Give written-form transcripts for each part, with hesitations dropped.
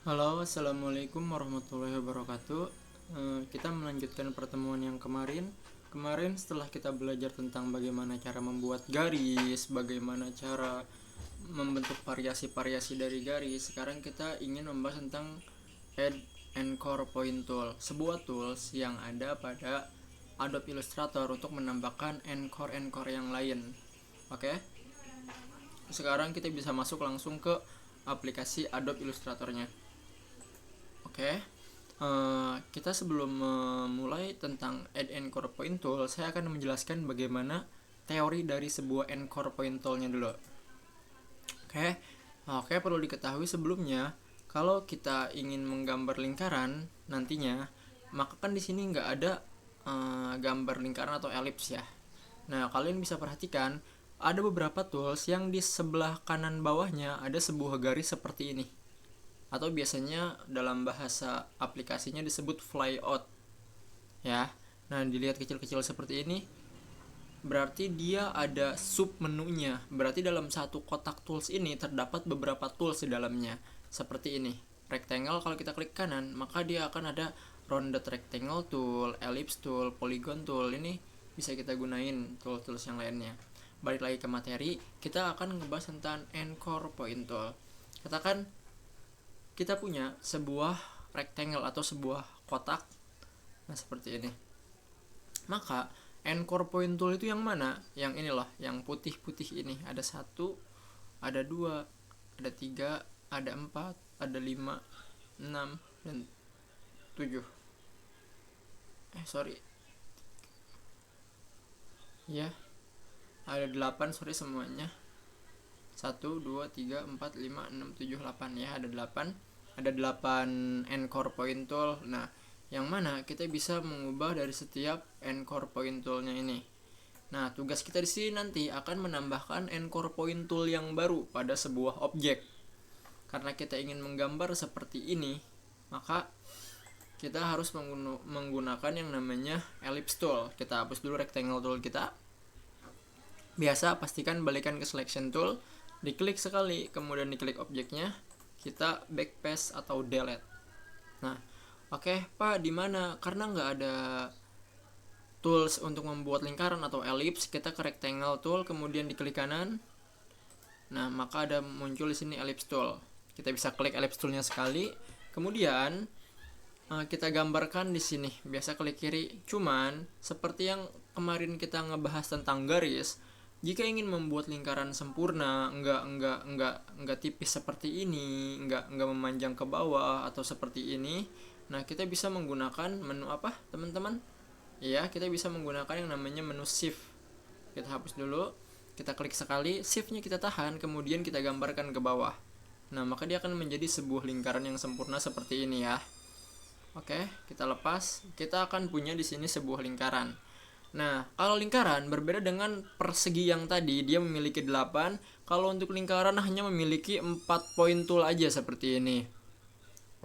Halo, assalamualaikum warahmatullahi wabarakatuh. Kita melanjutkan pertemuan yang kemarin. Kemarin setelah kita belajar tentang bagaimana cara membuat garis, bagaimana cara membentuk variasi-variasi dari garis, sekarang kita ingin membahas tentang Add and Core Point Tool, sebuah tools yang ada pada Adobe Illustrator untuk menambahkan encore yang lain. Oke, sekarang kita bisa masuk langsung ke aplikasi Adobe Illustratornya. Oke, kita sebelum memulai tentang Add Encore Point Tool, saya akan menjelaskan bagaimana teori dari sebuah Encore Point Tool-nya dulu. Oke, perlu diketahui sebelumnya, kalau kita ingin menggambar lingkaran nantinya, maka kan di sini nggak ada gambar lingkaran atau elips ya. Nah, kalian bisa perhatikan ada beberapa tools yang di sebelah kanan bawahnya ada sebuah garis seperti ini, atau biasanya dalam bahasa aplikasinya disebut flyout ya. Nah, dilihat kecil-kecil seperti ini berarti dia ada sub menunya. Berarti dalam satu kotak tools ini terdapat beberapa tools di dalamnya. Seperti ini, rectangle, kalau kita klik kanan maka dia akan ada rounded rectangle tool, ellipse tool, polygon tool. Ini bisa kita gunain tools-tools yang lainnya. Balik lagi ke materi, kita akan ngebahas tentang Encore Point Tool. Katakan kita punya sebuah rectangle atau sebuah kotak, nah seperti ini. Maka Encore Point Tool itu yang mana? Yang ini loh, yang putih-putih ini. Ada 1, ada 2, ada 3, ada 4, ada 5, 6, dan 7. Ya, ada 8, semuanya. 1, 2, 3, 4, 5, 6, 7, 8 ya, ada 8 Encore Point Tool. Nah, yang mana kita bisa mengubah dari setiap Encore Point Tool-nya ini. Nah, tugas kita di sini nanti akan menambahkan Encore Point Tool yang baru pada sebuah objek. Karena kita ingin menggambar seperti ini, maka kita harus menggunakan yang namanya ellipse tool. Kita hapus dulu rectangle tool kita. Biasa pastikan balikan ke selection tool, diklik sekali, kemudian diklik objeknya, kita backpass atau delete. Nah, oke, Pak, di mana? Karena nggak ada tools untuk membuat lingkaran atau ellipse, kita ke rectangle tool, kemudian diklik kanan. Nah, maka ada muncul di sini ellipse tool. Kita bisa klik ellipse toolnya sekali, kemudian kita gambarkan di sini. Biasa klik kiri. Cuman seperti yang kemarin kita ngebahas tentang garis, jika ingin membuat lingkaran sempurna, enggak tipis seperti ini, enggak memanjang ke bawah atau seperti ini, nah kita bisa menggunakan menu apa, teman-teman? Ya, kita bisa menggunakan yang namanya menu shift. Kita hapus dulu, kita klik sekali, shift-nya kita tahan, kemudian kita gambarkan ke bawah. Nah, maka dia akan menjadi sebuah lingkaran yang sempurna seperti ini ya. Oke, kita lepas, kita akan punya di sini sebuah lingkaran. Nah, kalau lingkaran berbeda dengan persegi yang tadi, dia memiliki 8. Kalau untuk lingkaran hanya memiliki 4 point tool aja seperti ini.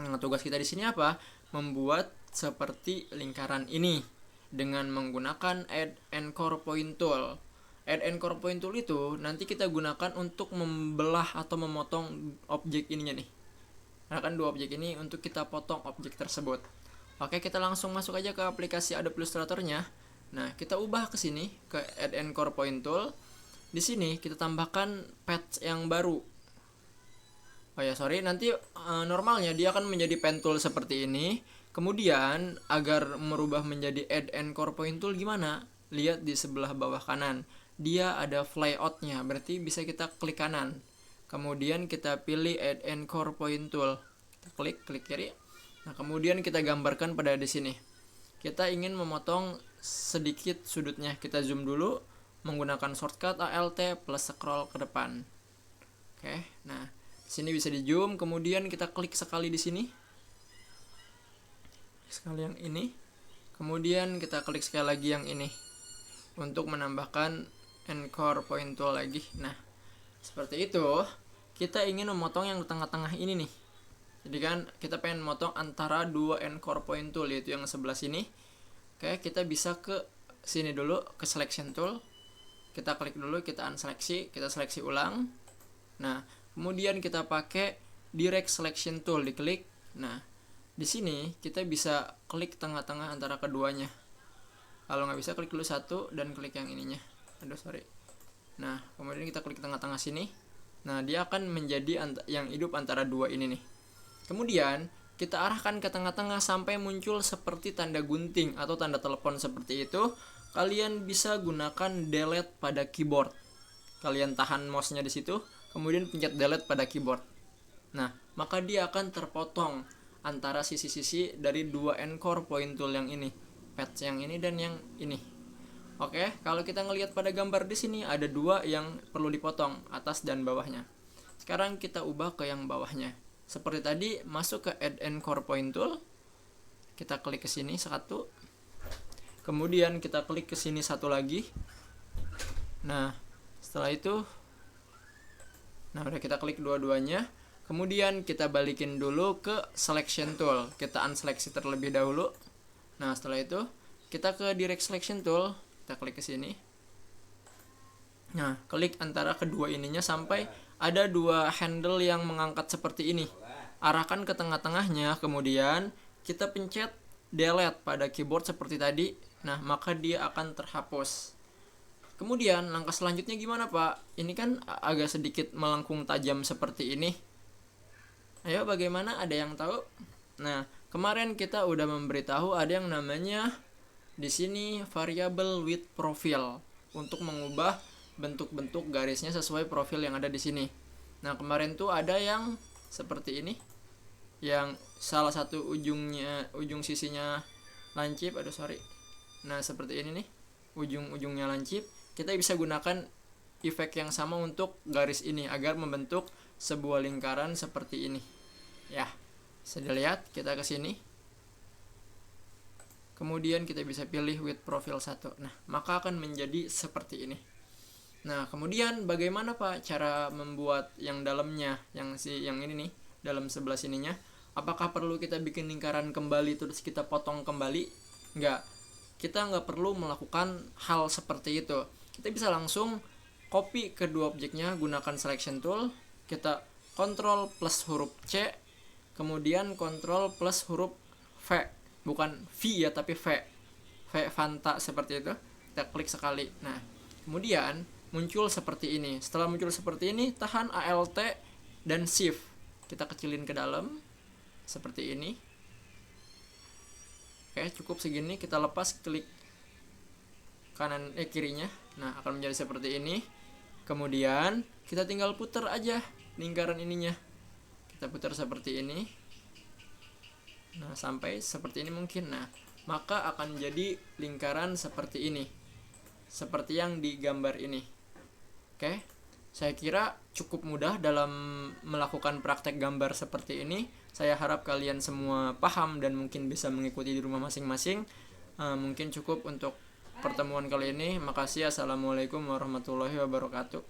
Nah, tugas kita di sini apa? Membuat seperti lingkaran ini dengan menggunakan Add Encore Point Tool. Add Encore Point Tool itu nanti kita gunakan untuk membelah atau memotong objek ininya nih. Nah, kan dua objek ini untuk kita potong objek tersebut. Oke, kita langsung masuk aja ke aplikasi Adobe Illustrator-nya. Nah, kita ubah ke sini ke Add Encore Point Tool. Di sini kita tambahkan patch yang baru. Nanti normalnya dia akan menjadi pen tool seperti ini. Kemudian agar merubah menjadi Add Encore Point Tool gimana? Lihat di sebelah bawah kanan. Dia ada flyout-nya, berarti bisa kita klik kanan. Kemudian kita pilih Add Encore Point Tool. Kita klik kiri. Nah, kemudian kita gambarkan pada di sini. Kita ingin memotong sedikit sudutnya, kita zoom dulu menggunakan shortcut Alt plus scroll ke depan. Oke, nah sini bisa di zoom, kemudian kita klik sekali di sini, sekali yang ini, kemudian kita klik sekali lagi yang ini untuk menambahkan Encore Point Tool lagi. Nah, seperti itu. Kita ingin memotong yang di tengah-tengah ini nih. Jadi kan kita pengen motong antara dua Encore Point Tool, yaitu yang sebelah sini. Oke, kita bisa ke sini dulu, ke selection tool. Kita klik dulu, kita unseleksi, kita seleksi ulang. Nah, kemudian kita pakai direct selection tool, diklik, Nah, di sini kita bisa klik tengah-tengah antara keduanya. Kalau nggak bisa, klik dulu satu dan klik yang ininya. Aduh, sorry. Nah, kemudian kita klik tengah-tengah sini. Nah, dia akan menjadi yang hidup antara dua ini nih. Kemudian, kita arahkan ke tengah-tengah sampai muncul seperti tanda gunting atau tanda telepon seperti itu. Kalian bisa gunakan delete pada keyboard. Kalian tahan mouse-nya di situ, kemudian pencet delete pada keyboard. Nah, maka dia akan terpotong antara sisi-sisi dari dua encore point tool yang ini, patch yang ini dan yang ini. Oke, kalau kita ngelihat pada gambar di sini ada dua yang perlu dipotong, atas dan bawahnya. Sekarang kita ubah ke yang bawahnya. Seperti tadi, masuk ke add encore point tool. Kita klik ke sini satu. Kemudian kita klik ke sini satu lagi. Nah, setelah itu udah kita klik dua-duanya. Kemudian kita balikin dulu ke selection tool. Kita unseleksi terlebih dahulu. Nah, setelah itu kita ke direct selection tool. Kita klik ke sini. Nah, klik antara kedua ininya sampai ada dua handle yang mengangkat seperti ini. Arahkan ke tengah-tengahnya, kemudian kita pencet delete pada keyboard seperti tadi. Nah, maka dia akan terhapus. Kemudian langkah selanjutnya gimana, Pak? Ini kan agak sedikit melengkung tajam seperti ini. Ayo, bagaimana? Ada yang tahu? Nah, kemarin kita udah memberitahu ada yang namanya di sini variable width profile untuk mengubah bentuk-bentuk garisnya sesuai profil yang ada di sini. Nah, kemarin tuh ada yang seperti ini, yang salah satu ujung sisinya lancip. Nah, seperti ini nih, ujung-ujungnya lancip. Kita bisa gunakan efek yang sama untuk garis ini agar membentuk sebuah lingkaran seperti ini. Ya, sudah lihat, kita ke sini. Kemudian kita bisa pilih width profile 1. Nah, maka akan menjadi seperti ini. Nah, kemudian bagaimana, Pak, cara membuat yang dalamnya, yang ini nih, dalam sebelah sininya? Apakah perlu kita bikin lingkaran kembali terus kita potong kembali? Enggak. Kita nggak perlu melakukan hal seperti itu. Kita bisa langsung copy kedua objeknya, gunakan selection tool. Kita Ctrl plus huruf C, kemudian Ctrl plus huruf V. Bukan V ya, tapi V Fanta seperti itu. Kita klik sekali. Nah, kemudian muncul seperti ini. Setelah muncul seperti ini, tahan Alt dan Shift. Kita kecilin ke dalam seperti ini. Oke, cukup segini. Kita lepas, klik kirinya. Nah, akan menjadi seperti ini. Kemudian kita tinggal putar aja lingkaran ininya. Kita putar seperti ini. Nah, sampai seperti ini mungkin. Nah, maka akan jadi lingkaran seperti ini, seperti yang di gambar ini. Oke, saya kira cukup mudah dalam melakukan praktek gambar seperti ini. Saya harap kalian semua paham dan mungkin bisa mengikuti di rumah masing-masing. Mungkin cukup untuk pertemuan kali ini. Makasih. Assalamualaikum warahmatullahi wabarakatuh.